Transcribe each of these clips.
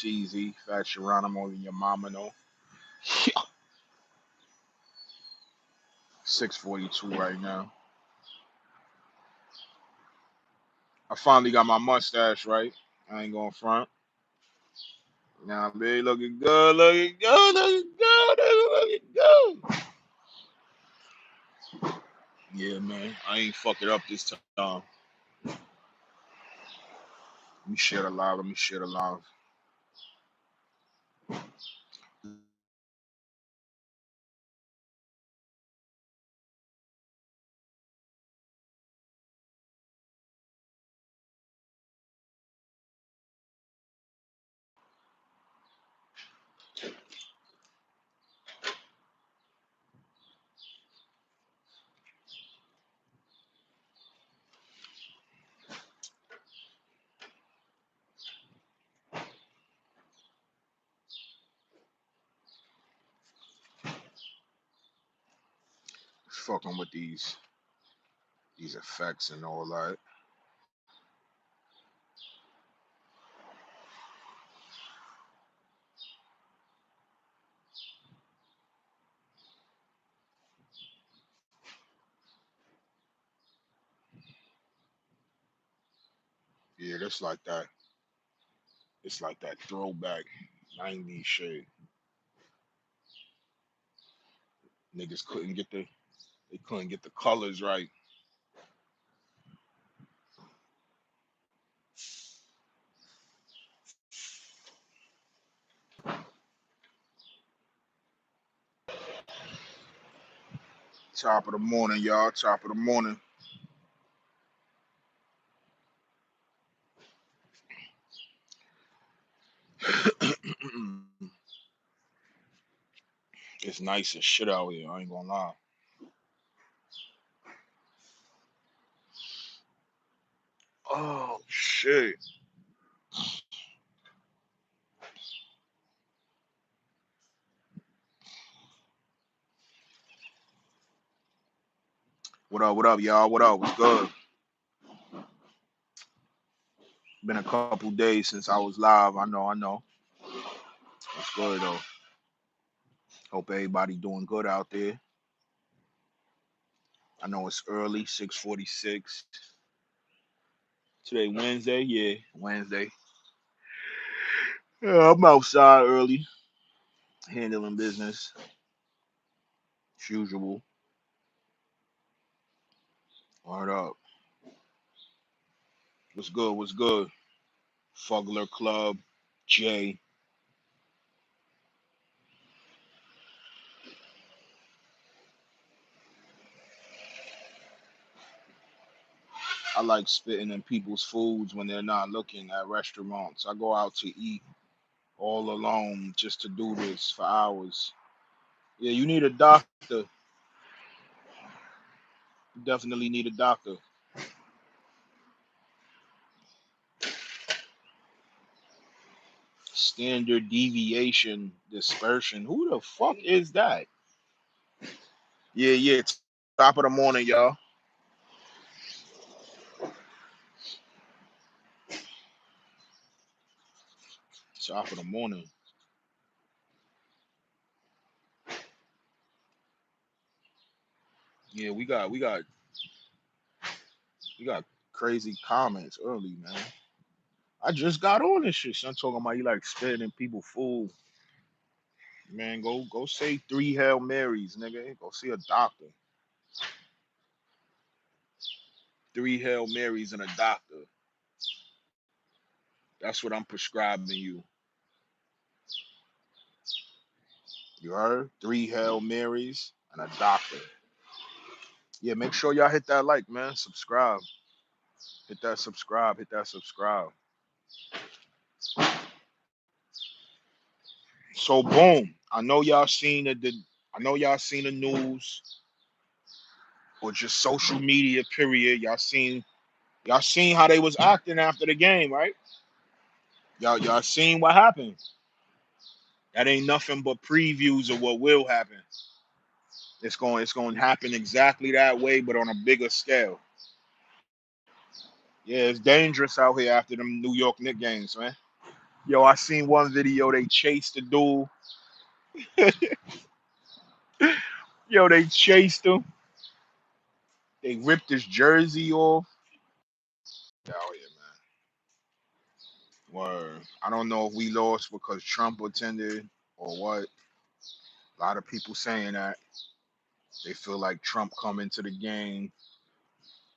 easy. Fat Geronimo and your mama know. 6:42 right now. I finally got my mustache right. I ain't going front. Now, baby, looking good, looking good, looking good, looking good. Yeah, man. I ain't fuck it up this time. Let me share the live. Let me share the live. Fucking with these effects and all that. Yeah, that's like that. It's like that throwback 90s shit. Niggas couldn't get the colors right. Top of the morning, y'all. Top of the morning. It's nice as shit out here. I ain't gonna lie. Oh shit. What up? What up, y'all? What up? What's good? Been a couple days since I was live. I know. I know. What's good though? Hope everybody doing good out there. I know it's early, 6:46. Today Wednesday. Yeah, Wednesday. Yeah, I'm outside early, handling business as usual. Word up. What's good? What's good? Fugler Club, Jay. I like spitting in people's foods when they're not looking at restaurants. I go out to eat all alone just to do this for hours. Yeah, you need a doctor. You definitely need a doctor. Standard deviation dispersion. Who the fuck is that? Yeah, yeah. Top of the morning, y'all. Top of the morning. Yeah, we got crazy comments early, man. I just got on this shit. Son talking about you like spitting in people food. Man, go say 3 Hail Marys, nigga. Go see a doctor. 3 Hail Marys and a doctor. That's what I'm prescribing you. You heard? 3 Hail Marys and a doctor. Yeah, make sure y'all hit that like, man. Subscribe. Hit that subscribe. Hit that subscribe. So boom. I know y'all seen the news or just social media, period. Y'all seen how they was acting after the game, right? Y'all seen what happened. That ain't nothing but previews of what will happen. It's going to happen exactly that way, but on a bigger scale. Yeah, it's dangerous out here after them New York Knicks games, man. Yo, I seen one video. They chased the dude. Yo, they chased him. They ripped his jersey off. Oh yeah, man. Word. I don't know if we lost because Trump attended or what. A lot of people saying that they feel like Trump come into the game,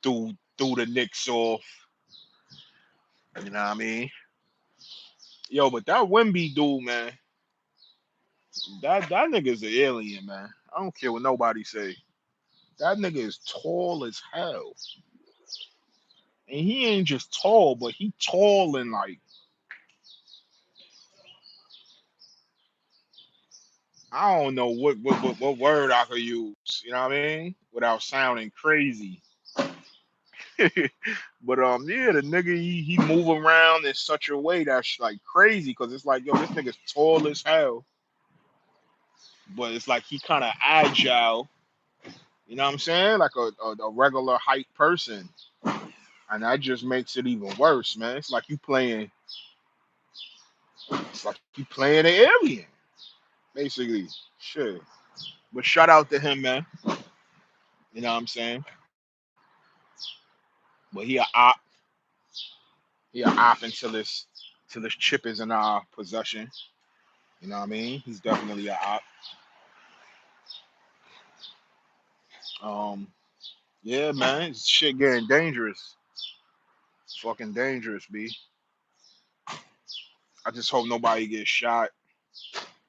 threw the Knicks off. You know what I mean? Yo, but that Wimby dude, man, that nigga's an alien, man. I don't care what nobody say. That nigga is tall as hell. And he ain't just tall, but he tall and like I don't know what word I could use. You know what I mean? Without sounding crazy. But yeah, the nigga he move around in such a way that's like crazy because it's like yo, this nigga's tall as hell, but it's like he kind of agile. You know what I'm saying? Like a regular height person, and that just makes it even worse, man. It's like you playing. It's like you playing an alien, basically. Shit. But shout out to him, man. You know what I'm saying? But he a op until his chip is in our possession. You know what I mean? He's definitely a op. Um, yeah, man, shit getting dangerous. Fucking dangerous, B. I just hope nobody gets shot,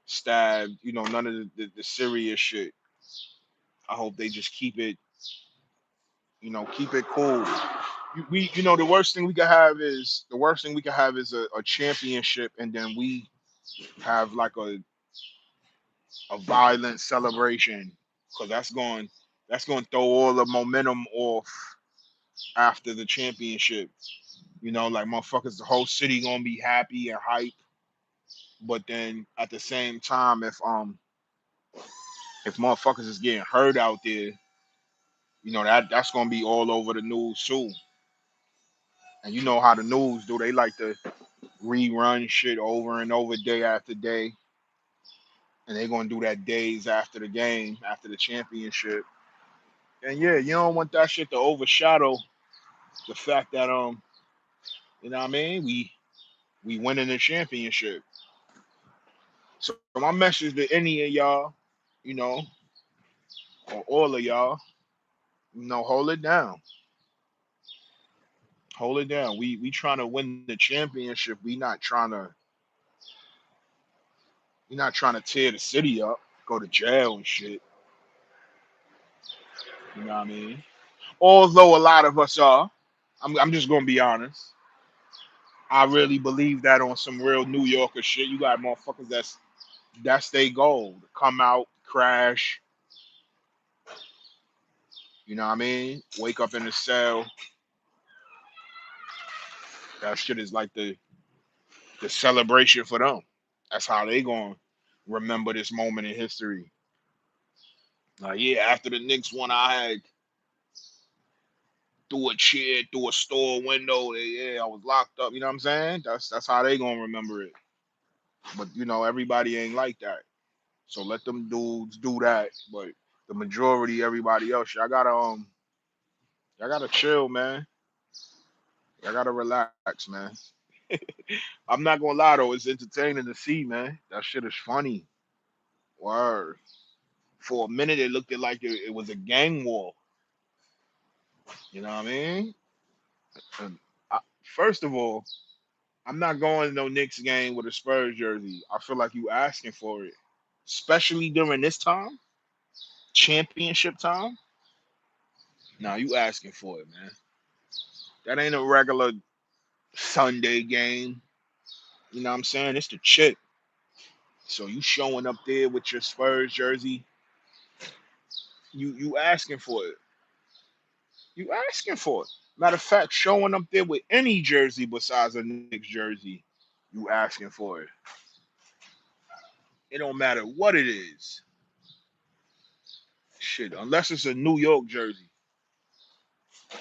stabbed. You know, none of the serious shit. I hope they just keep it cool. The worst thing we could have is a championship, and then we have like a violent celebration because that's going to throw all the momentum off after the championship. Like motherfuckers, the whole city gonna be happy and hype. But then at the same time, if motherfuckers is getting hurt out there, that's gonna be all over the news too. And you know how the news do? They like to rerun shit over and over day after day, and they're gonna do that days after the game, after the championship. And yeah, you don't want that shit to overshadow the fact that you know what I mean, we winning the championship. So my message to any of y'all, you know, or all of y'all, hold it down. Hold it down. We trying to win the championship. We not trying to tear the city up, go to jail and shit. You know what I mean? Although a lot of us are, I'm just gonna be honest. I really believe that on some real New Yorker shit. You got motherfuckers that's their goal. To come out, crash, you know what I mean? Wake up in the cell. That shit is like the celebration for them. That's how they gonna remember this moment in history. Like, yeah, after the Knicks won, I had through a chair, through a store window. Yeah, I was locked up. You know what I'm saying? That's how they gonna remember it. But everybody ain't like that. So let them dudes do that. But the majority, everybody else, y'all gotta chill, man. Y'all gotta relax, man. I'm not gonna lie though, it's entertaining to see, man. That shit is funny. Word. For a minute, it looked like it was a gang war. You know what I mean? And first of all, I'm not going to no Knicks game with a Spurs jersey. I feel like you asking for it, especially during this time, championship time. Nah, you asking for it, man. That ain't a regular Sunday game. You know what I'm saying? It's the chip. So you showing up there with your Spurs jersey, you asking for it. You asking for it. Matter of fact, showing up there with any jersey besides a Knicks jersey, you asking for it. It don't matter what it is. Shit, unless it's a New York jersey.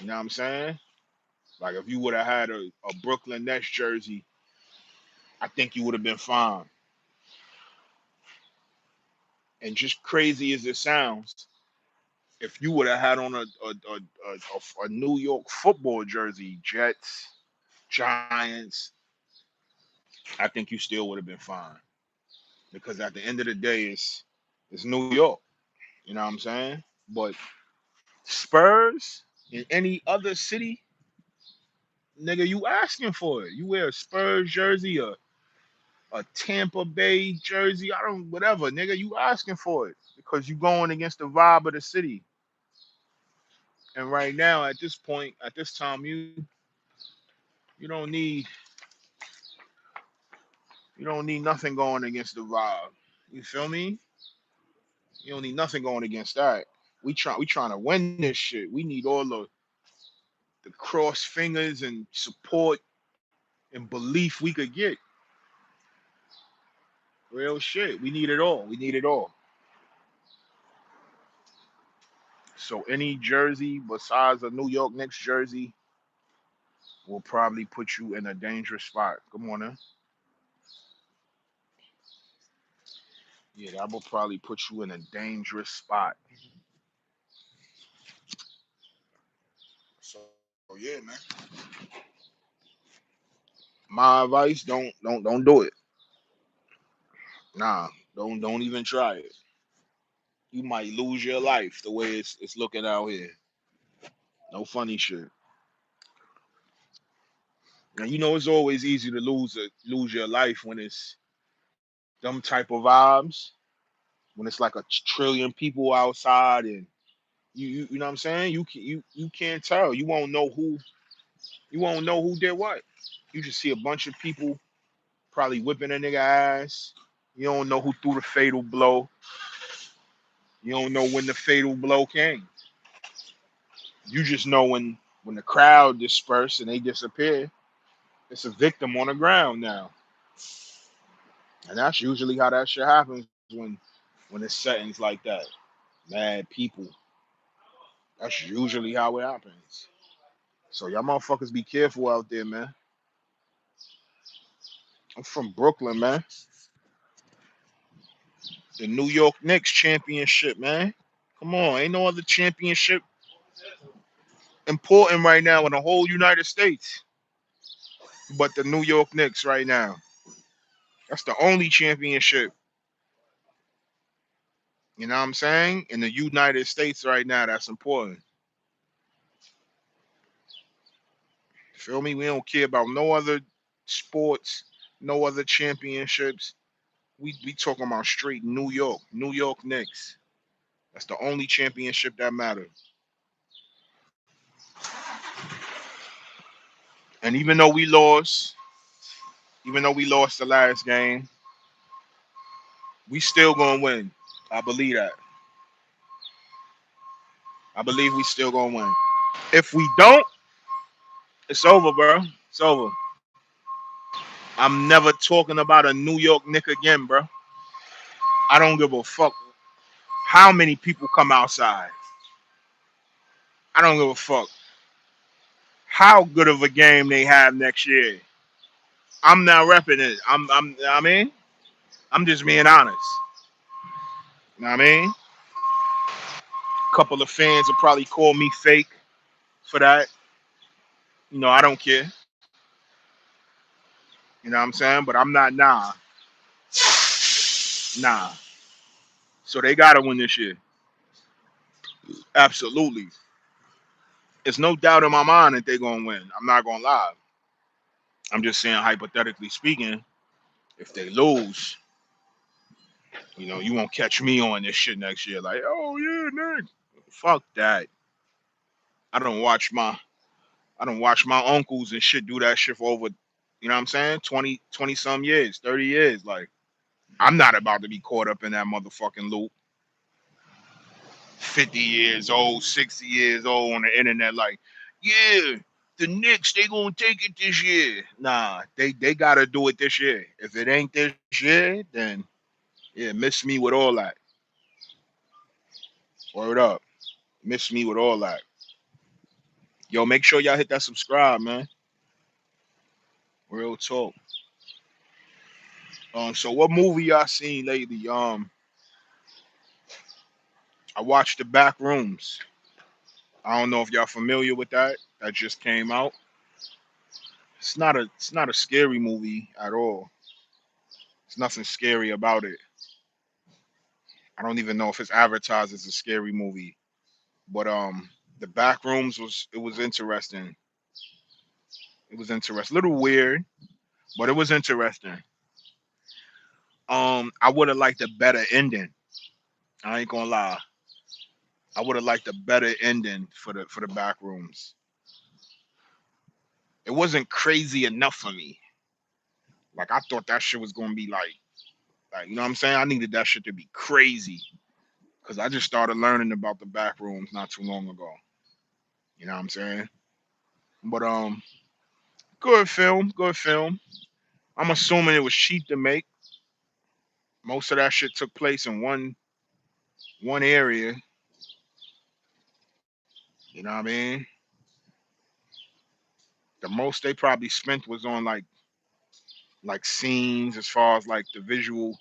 You know what I'm saying? Like if you would have had a Brooklyn Nets jersey, I think you would have been fine. And just crazy as it sounds, if you would have had on a New York football jersey, Jets, Giants, I think you still would have been fine. Because at the end of the day, it's New York. You know what I'm saying? But Spurs in any other city, nigga, you asking for it. You wear a Spurs jersey, a Tampa Bay jersey, I don't whatever, nigga, you asking for it because you going against the vibe of the city. And right now, at this point, at this time, you don't need nothing going against the vibe. You feel me? You don't need nothing going against that. We trying to win this shit. We need all the cross fingers and support and belief we could get. Real shit. We need it all. We need it all. So any jersey besides a New York Knicks jersey will probably put you in a dangerous spot. Good morning. Yeah, that will probably put you in a dangerous spot. So yeah, man. My advice: don't do it. Nah, don't even try it. You might lose your life the way it's looking out here. No funny shit. Now you know it's always easy to lose your life when it's them type of vibes. When it's like a trillion people outside and you know what I'm saying? You can't tell. You won't know who did what. You just see a bunch of people probably whipping a nigga ass. You don't know who threw the fatal blow. You don't know when the fatal blow came. You just know when the crowd disperse and they disappear, it's a victim on the ground now. And that's usually how that shit happens when it's settings like that. Mad people. That's usually how it happens. So y'all motherfuckers be careful out there, man. I'm from Brooklyn, man. The New York Knicks championship, man. Come on, ain't no other championship important right now in the whole United States but the New York Knicks right now. That's the only championship, you know what I'm saying, in the United States right now that's important. Feel me? We don't care about no other sports, no other championships. We talking about straight New York Knicks. That's the only championship that matters. And even though we lost the last game, we still gonna win. I believe that. I believe we still gonna win. If we don't, it's over, bro. It's over. I'm never talking about a New York Knick again, bro. I don't give a fuck how many people come outside. I don't give a fuck how good of a game they have next year. I'm not repping it. I mean, I'm just being honest. You know what I mean? A couple of fans will probably call me fake for that. You know, I don't care. You know what I'm saying? But I'm not, nah. So they gotta win this year. Absolutely. There's no doubt in my mind that they're gonna win. I'm not gonna lie. I'm just saying, hypothetically speaking, if they lose, you know, you won't catch me on this shit next year. Like, oh yeah, Nick. Fuck that. I don't watch my I don't watch my uncles and shit do that shit for over, you know what I'm saying? 20 some years, 30 years. Like, I'm not about to be caught up in that motherfucking loop. 50 years old, 60 years old on the internet, like, yeah, the Knicks, they gonna take it this year. Nah, they gotta do it this year. If it ain't this year, then yeah, miss me with all that. Word up. Miss me with all that. Yo, make sure y'all hit that subscribe, man. Real talk. So what movie y'all seen lately? I watched The Back Rooms. I don't know if y'all familiar with that. That just came out. It's not a scary movie at all. There's nothing scary about it. I don't even know if it's advertised as a scary movie. But The Back Rooms was interesting. It was interesting. A little weird, but it was interesting. I would have liked a better ending. I ain't gonna lie. I would have liked a better ending for the Back Rooms. It wasn't crazy enough for me. Like I thought that shit was gonna be like you know what I'm saying. I needed that shit to be crazy because I just started learning about the Back Rooms not too long ago. You know what I'm saying? But good film, good film. I'm assuming it was cheap to make. Most of that shit took place in one area. You know what I mean? The most they probably spent was on like scenes as far as like the visual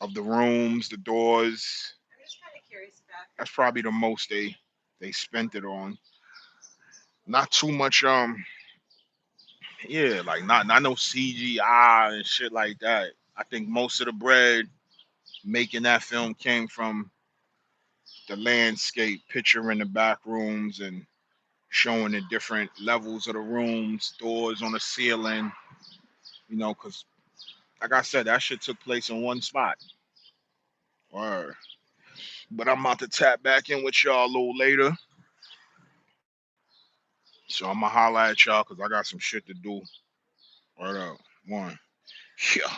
of the rooms, the doors. That's probably the most they spent it on. Not too much yeah, like not no CGI and shit like that. I think most of the bread making that film came from the landscape, picturing the back rooms and showing the different levels of the rooms, doors on the ceiling, because like I said, that shit took place in one spot. Word. But I'm about to tap back in with y'all a little later. So I'm gonna holla at y'all because I got some shit to do. Word up. One. Yeah.